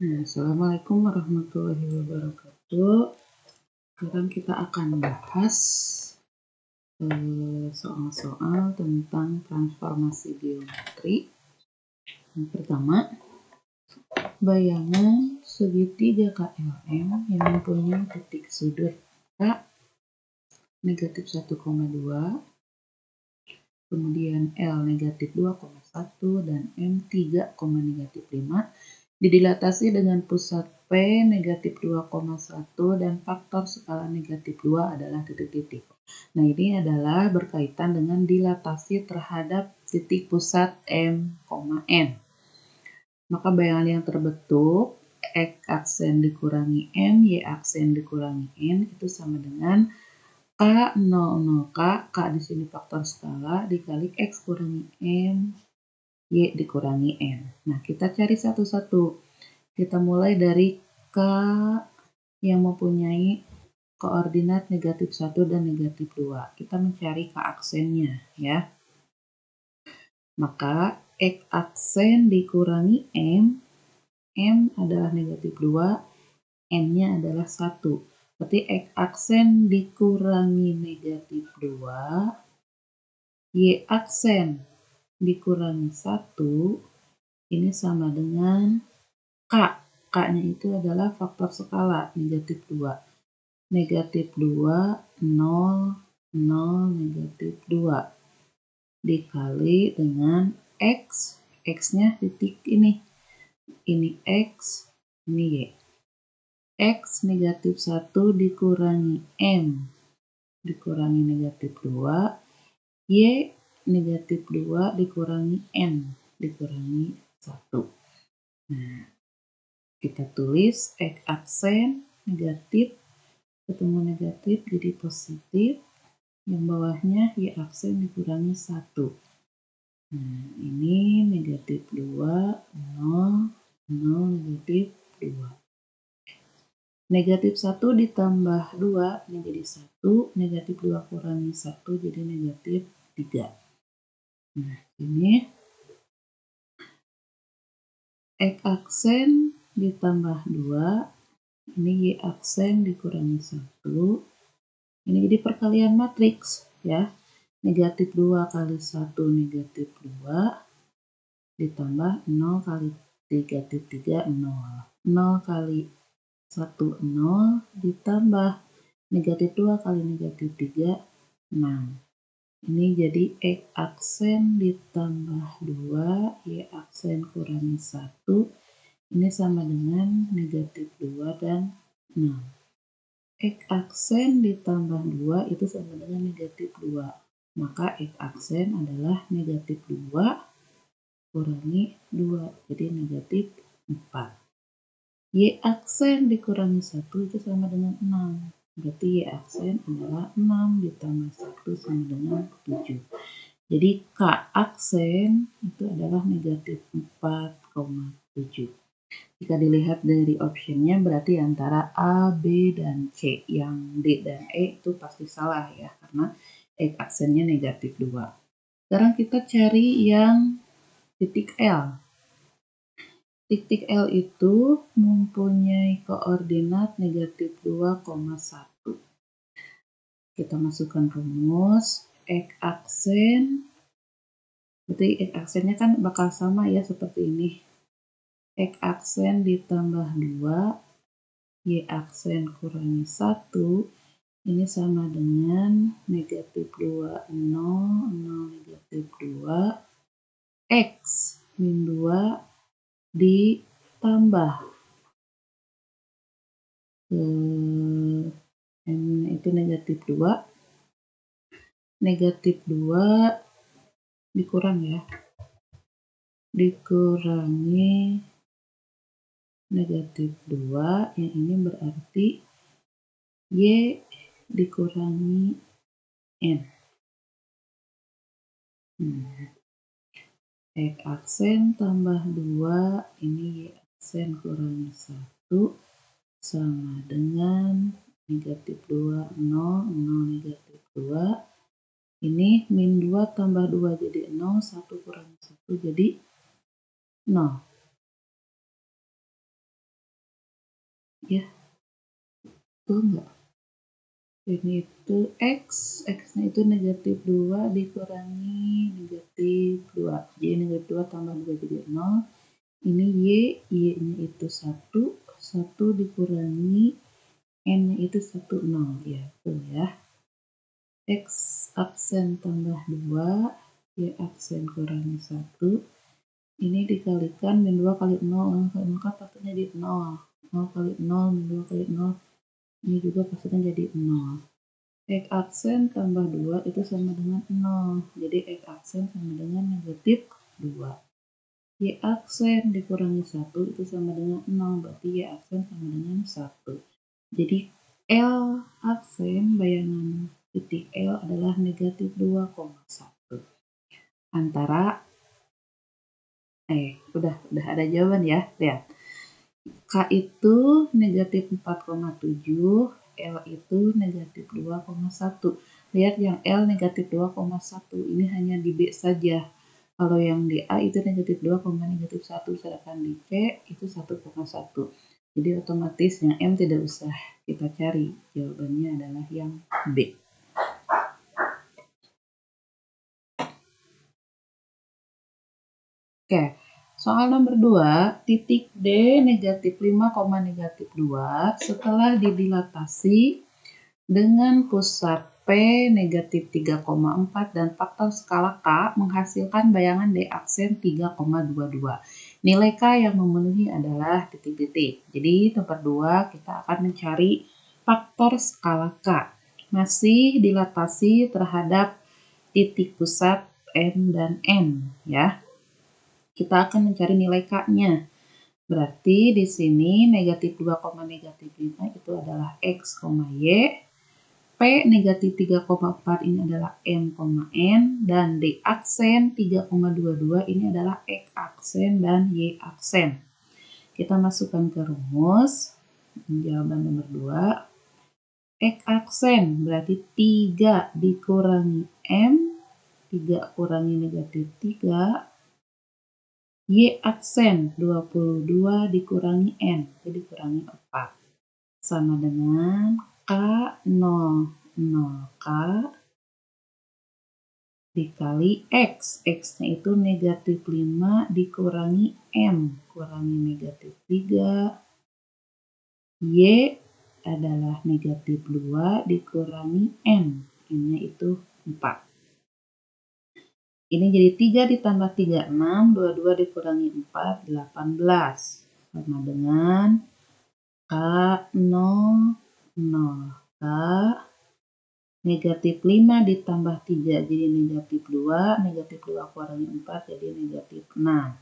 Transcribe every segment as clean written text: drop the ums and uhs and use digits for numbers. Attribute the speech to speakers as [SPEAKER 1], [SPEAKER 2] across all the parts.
[SPEAKER 1] Assalamualaikum warahmatullahi wabarakatuh. Sekarang kita akan bahas soal-soal tentang transformasi geometri. Yang pertama, bayangan segitiga KLM yang mempunyai titik sudut K negatif 1,2, kemudian L negatif 2,1 dan M 3,5 didilatasi dengan pusat P negatif 2,1 dan faktor skala negatif 2 adalah titik-titik. Nah, ini adalah berkaitan dengan dilatasi terhadap titik pusat M, N. Maka bayangan yang terbentuk X aksen dikurangi M, Y aksen dikurangi N itu sama dengan K00K, K di sini faktor skala, dikali X kurangi M, Y dikurangi N. Nah, kita cari satu-satu. Kita mulai dari K yang mempunyai koordinat negatif 1 dan negatif 2. Kita mencari K aksennya ya. Maka X aksen dikurangi M, M adalah negatif 2, N-nya adalah 1. Berarti X aksen dikurangi negatif 2, Y aksen dikurangi 1, ini sama dengan K. K-nya itu adalah faktor skala, negatif 2. Negatif 2, 0, 0, negatif 2. Dikali dengan X. X-nya titik ini. Ini X, ini Y. X negatif 1 dikurangi M. Dikurangi negatif 2. Y negatif 2 dikurangi N. Dikurangi 1. Nah, kita tulis X aksen negatif ketemu negatif jadi positif, yang bawahnya Y aksen dikurangi 1. Nah, ini negatif 2, 0, 0, negatif 2. Negatif 1 ditambah 2 ini jadi 1, negatif 2 kurangi 1 jadi negatif 3. Nah, ini X aksen ditambah 2, ini Y aksen dikurangi 1. Ini jadi perkalian matriks ya. Negatif 2 kali 1 negatif 2 ditambah 0 kali negatif 3 0. 0 kali 1 0 ditambah negatif 2 kali negatif 3 6. Ini jadi X aksen ditambah 2, Y aksen kurangi 1. Ini sama dengan negatif 2 dan 6. X aksen ditambah 2 itu sama dengan negatif 2. Maka X aksen adalah negatif 2 kurangi 2. Jadi negatif 4. Y aksen dikurangi 1 itu sama dengan 6. Berarti Y aksen adalah 6 ditambah 1 sama dengan 7. Jadi K aksen itu adalah negatif 4,7. Jika dilihat dari optionnya berarti antara A, B, dan C. Yang D dan E itu pasti salah ya, karena X aksennya negatif 2. Sekarang kita cari yang titik L. Titik L itu mempunyai koordinat negatif 2,1. Kita masukkan rumus X aksen. Berarti X aksennya kan bakal sama ya seperti ini. X aksen ditambah 2, Y aksen kurangi 1, ini sama dengan negatif 2, 0, 0, negatif 2, X min 2 ditambah M itu negatif 2, negatif 2 dikurang ya, dikurangi negatif 2, yang ini berarti Y dikurangi N. X aksen tambah 2, ini Y aksen kurangi 1, sama dengan negatif 2, 0, 0, negatif 2. Ini min 2 tambah 2 jadi 0, 1 kurangi 1 jadi 0. ya. Tuh enggak. Ini itu X nya itu negatif 2 dikurangi negatif 2. Jadi negatif 2 tambah 2 jadi 0. Ini Y nya itu 1. 1 dikurangi N nya itu 1, 0. Ya, tuh ya. X aksen tambah 2, Y aksen kurangi 1. Ini dikalikan min 2 kali 0, maka pastinya jadi 0. 0 kali 0, min 2 kali 0. Ini juga pastinya jadi 0. X aksen tambah 2 itu sama dengan 0. Jadi X aksen sama dengan negatif 2. Y aksen dikurangi 1 itu sama dengan 0. Berarti Y aksen sama dengan 1. Jadi L aksen bayangan titik L adalah negatif 2,1. Antara udah ada jawaban ya. Lihat. K itu negatif 4,7, L itu negatif 2,1. Lihat yang L negatif 2,1, ini hanya di B saja. Kalau yang di A itu negatif 2, negatif 1, sedangkan di C itu 1,1. Jadi otomatis yang M tidak usah kita cari, jawabannya adalah yang B. Oke. Soal nomor 2, titik D negatif 5, negatif 2 setelah didilatasi dengan pusat P negatif 3,4 dan faktor skala K menghasilkan bayangan D aksen 3,22. Nilai K yang memenuhi adalah titik-titik. Jadi nomor 2 kita akan mencari faktor skala K. Masih dilatasi terhadap titik pusat M dan N ya. Kita akan mencari nilai K-nya. Berarti di sini negatif 2, negatif 5 itu adalah X, Y. P negatif 3,4 ini adalah M, N. Dan D aksen 3,22 ini adalah X aksen dan Y aksen. Kita masukkan ke rumus. Jawaban nomor 2. X aksen berarti 3 dikurangi M. 3 kurangi negatif 3. Y aksen 22 dikurangi N, jadi dikurangi 4. Sama dengan K 0, 0K dikali X. X-nya itu negatif 5 dikurangi M, kurangi negatif 3. Y adalah negatif 2 dikurangi N, N-nya itu 4. Ini jadi 3 ditambah 3, 6, 22 dikurangi 4, 18. Sama dengan K 0, 0K negatif 5 ditambah 3 jadi negatif 2, negatif 2 kurangi 4 jadi negatif 6.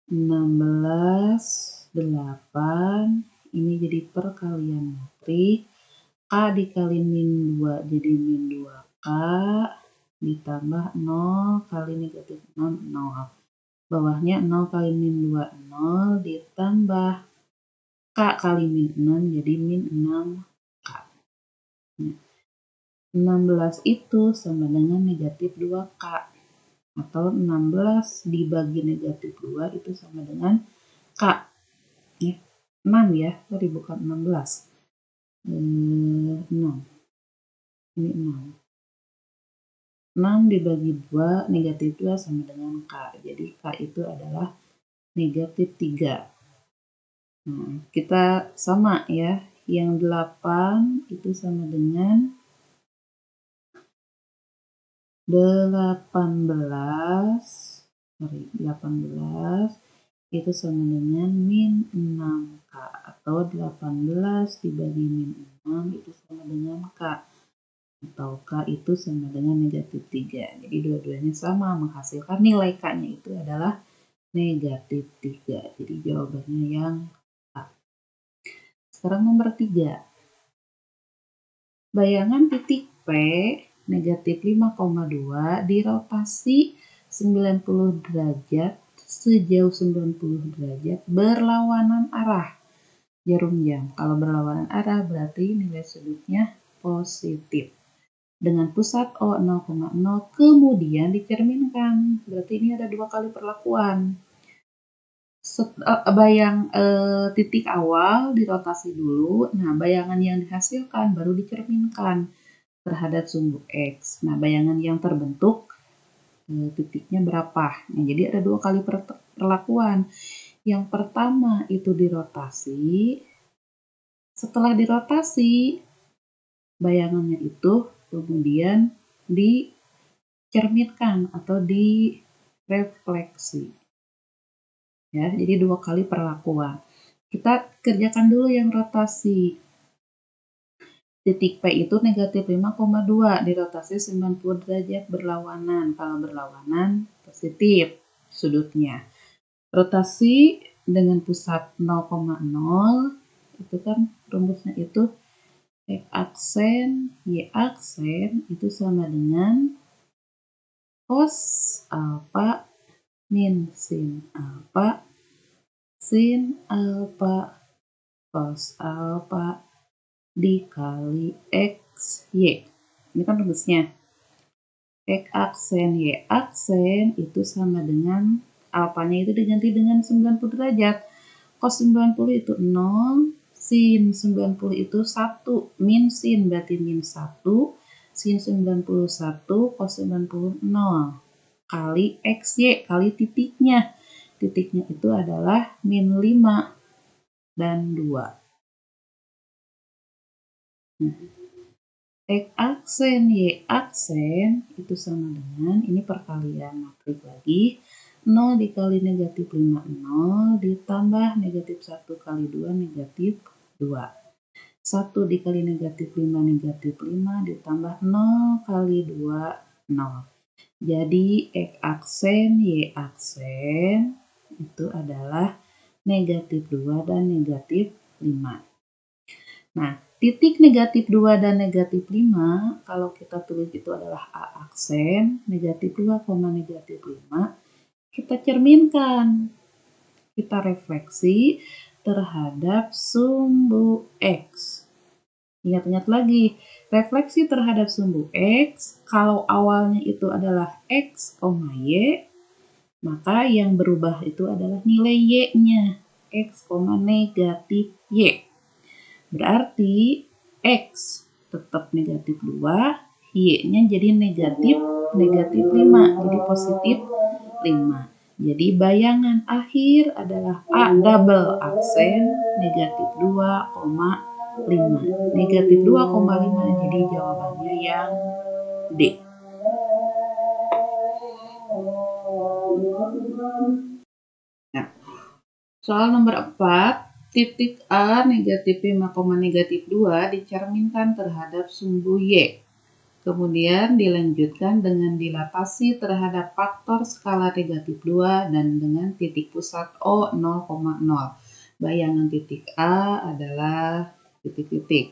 [SPEAKER 1] 16, 8, ini jadi perkalian matrik. K dikali min 2 jadi min 2K. Ditambah 0 kali negatif 6, 0. Bawahnya 0 kali min 2, 0. Ditambah K kali min 6, jadi min 6K. 16 itu sama dengan negatif 2K. Atau 16 dibagi negatif 2 itu sama dengan K. 6 ya, tadi bukan 16. 6. Ini 6. 6 dibagi 2, negatif 2 sama dengan K. Jadi K itu adalah negatif 3. Nah, kita sama ya. Yang 8 itu sama dengan 18 itu sama dengan min 6K. Atau 18 dibagi min 6 itu sama dengan K. Atau K itu sama dengan negatif 3. Jadi dua-duanya sama, menghasilkan nilai K-nya itu adalah negatif 3. Jadi jawabannya yang A. Sekarang nomor 3. Bayangan titik P negatif 5,2 dirotasi 90 derajat sejauh 90 derajat berlawanan arah jarum jam. Kalau berlawanan arah berarti nilai sudutnya positif. Dengan pusat O 0,0 kemudian dicerminkan. Berarti ini ada 2 kali perlakuan. titik awal dirotasi dulu. Nah, bayangan yang dihasilkan baru dicerminkan terhadap sumbu X. Nah, bayangan yang terbentuk titiknya berapa. Nah, jadi ada 2 kali perlakuan. Yang pertama itu dirotasi. Setelah dirotasi, bayangannya itu kemudian dicerminkan atau direfleksi. Ya, jadi 2 kali perlakuan. Kita kerjakan dulu yang rotasi. Titik P itu negatif 5,2, dirotasi 90 derajat berlawanan. Kalau berlawanan, positif sudutnya. Rotasi dengan pusat 0,0, itu kan rumusnya itu X aksen, Y aksen, itu sama dengan cos alfa min sin alfa, sin alfa, cos alfa dikali X, Y. Ini kan rumusnya. X aksen, Y aksen itu sama dengan alfanya itu diganti dengan 90 derajat. Cos 90 itu 0, sin 90 itu 1, min sin berarti min 1, sin 91, cos 90 0, kali XY, kali titiknya. Titiknya itu adalah min 5 dan 2. X aksen, Y aksen itu sama dengan, ini perkalian matrik lagi, 0 dikali negatif 5, 0, ditambah negatif 1 kali 2, negatif 2. 1 dikali negatif 5, negatif 5, ditambah 0 kali 2, 0. Jadi X aksen, Y aksen itu adalah negatif 2 dan negatif 5. Nah, titik negatif 2 dan negatif 5, kalau kita tulis itu adalah A aksen, negatif 2, negatif 5, kita cerminkan. Kita refleksi terhadap sumbu X. Ingat-ingat lagi, refleksi terhadap sumbu X, kalau awalnya itu adalah X, Y, maka yang berubah itu adalah nilai Y-nya, X, negatif Y. Berarti X tetap negatif 2, Y-nya jadi negatif 5, jadi positif 5. Jadi bayangan akhir adalah A double aksen negatif 2,5. Negatif 2,5, jadi jawabannya yang D. Nah, soal nomor 4, titik A negatif 5, negatif 2 dicerminkan terhadap sumbu Y. Kemudian dilanjutkan dengan dilatasi terhadap faktor skala negatif 2 dan dengan titik pusat O 0,0. Bayangan titik A adalah titik-titik.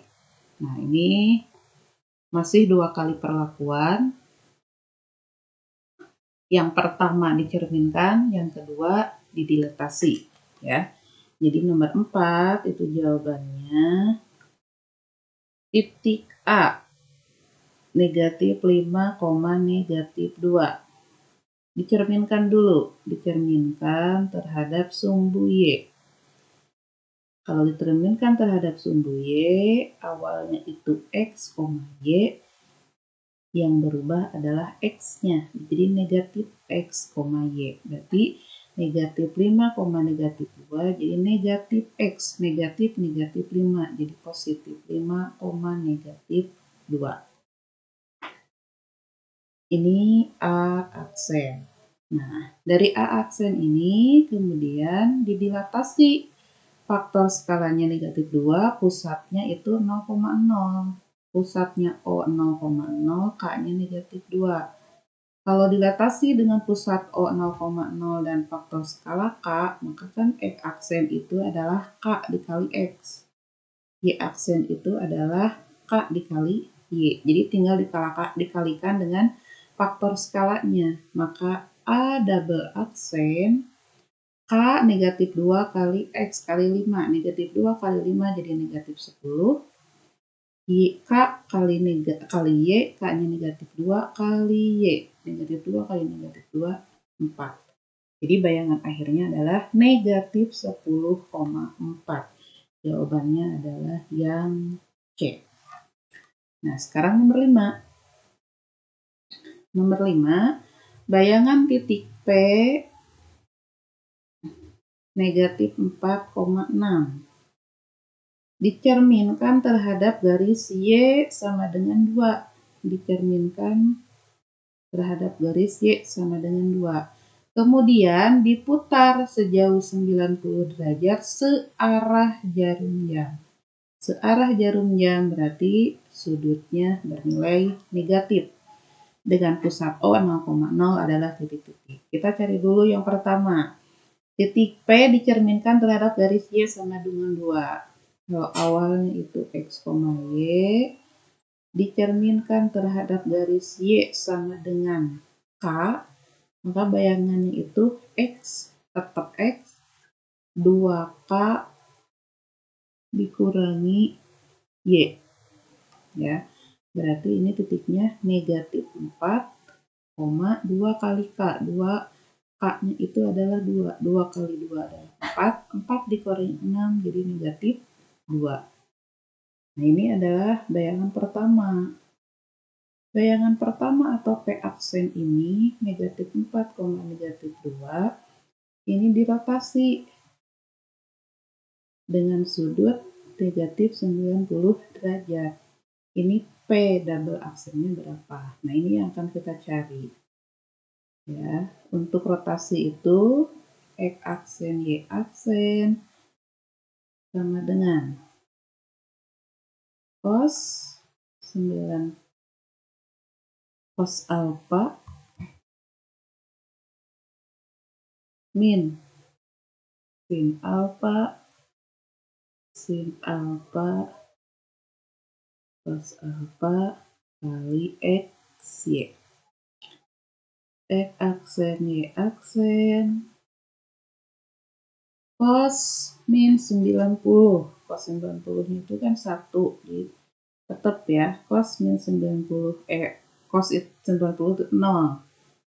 [SPEAKER 1] Nah, ini masih 2 kali perlakuan. Yang pertama dicerminkan, yang kedua didilatasi. Ya. Jadi nomor 4 itu jawabannya titik A. Negatif 5, negatif 2. Dicerminkan dulu, dicerminkan terhadap sumbu Y. Kalau dicerminkan terhadap sumbu Y, awalnya itu X, Y, yang berubah adalah X-nya. Jadi negatif X, Y. Berarti negatif 5, negatif 2, jadi negatif X, negatif 5, jadi positif 5, negatif 2. Ini A aksen. Nah, dari A aksen ini kemudian didilatasi faktor skalanya negatif 2, pusatnya itu 0,0. Pusatnya O 0,0, K-nya negatif 2. Kalau dilatasi dengan pusat O 0,0 dan faktor skala K, maka kan X aksen itu adalah K dikali X. Y aksen itu adalah K dikali Y. Jadi tinggal dikalikan dengan faktor skalanya, maka A double aksen K negatif 2 kali X kali 5, negatif 2 kali 5 jadi negatif 10, Y, K kali Y, K-nya negatif 2 kali Y, negatif 2 kali negatif 2, 4. Jadi bayangan akhirnya adalah negatif 10,4. Jawabannya adalah yang C. Nah, sekarang nomor 5. Nomor 5, bayangan titik P negatif 4,6 dicerminkan terhadap garis Y sama dengan 2. Dicerminkan terhadap garis Y sama dengan 2. Kemudian diputar sejauh 90 derajat searah jarum jam. Searah jarum jam berarti sudutnya bernilai negatif. Dengan pusat O 0,0 adalah titik-titik. Kita cari dulu yang pertama. Titik P dicerminkan terhadap garis Y sama dengan 2. Kalau awalnya itu X, Y, dicerminkan terhadap garis Y sama dengan K, maka bayangannya itu X, tetap X, 2K dikurangi Y. Ya, berarti ini titiknya negatif 4,2 kali K. 2K-nya itu adalah 2. 2 kali 2 adalah 4. 4 dikurangi 6 jadi negatif 2. Nah, ini adalah bayangan pertama. Bayangan pertama atau P aksen ini negatif 4, negatif 2. Ini dirotasi dengan sudut negatif 90 derajat. Ini P double aksennya berapa? Nah, ini yang akan kita cari. Ya, untuk rotasi itu X aksen, Y aksen sama dengan cos 9 cos alfa min sin alfa cos alfa kali X, Y. X aksen, Y aksen, cos min 90. Cos 90 itu kan 1. Jadi tetap ya, cos min 90. Cos 90 itu 0.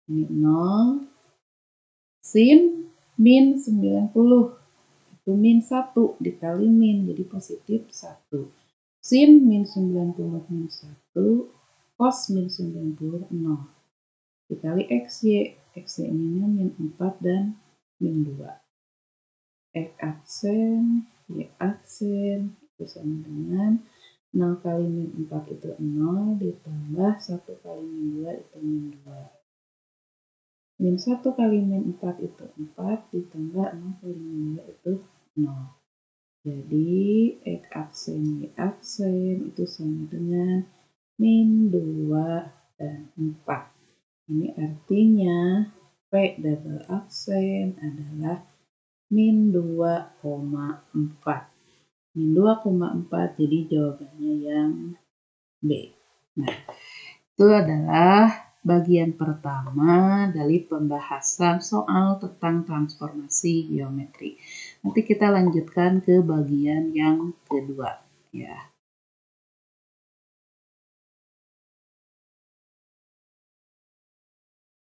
[SPEAKER 1] Ini 0. Sin min 90. Itu min 1 dikali min, jadi positif 1. Sin min 90 min 1. Cos min 90 0. Dikali XY. XY-nya min 4 dan min 2. X aksen, Y aksen itu sama dengan 0 kali min 4 itu 0 ditambah 1 kali min 2 itu min 2. Min 1 kali min 4 itu 4 ditambah 0 kali min 2 itu 0. Jadi X aksen, Y aksen itu sama dengan min 2 dan 4. Ini artinya P double aksen adalah min 2,4. Min 2,4 jadi jawabannya yang B. Nah, itu adalah bagian pertama dari pembahasan soal tentang transformasi geometri. Nanti kita lanjutkan ke bagian yang kedua, ya.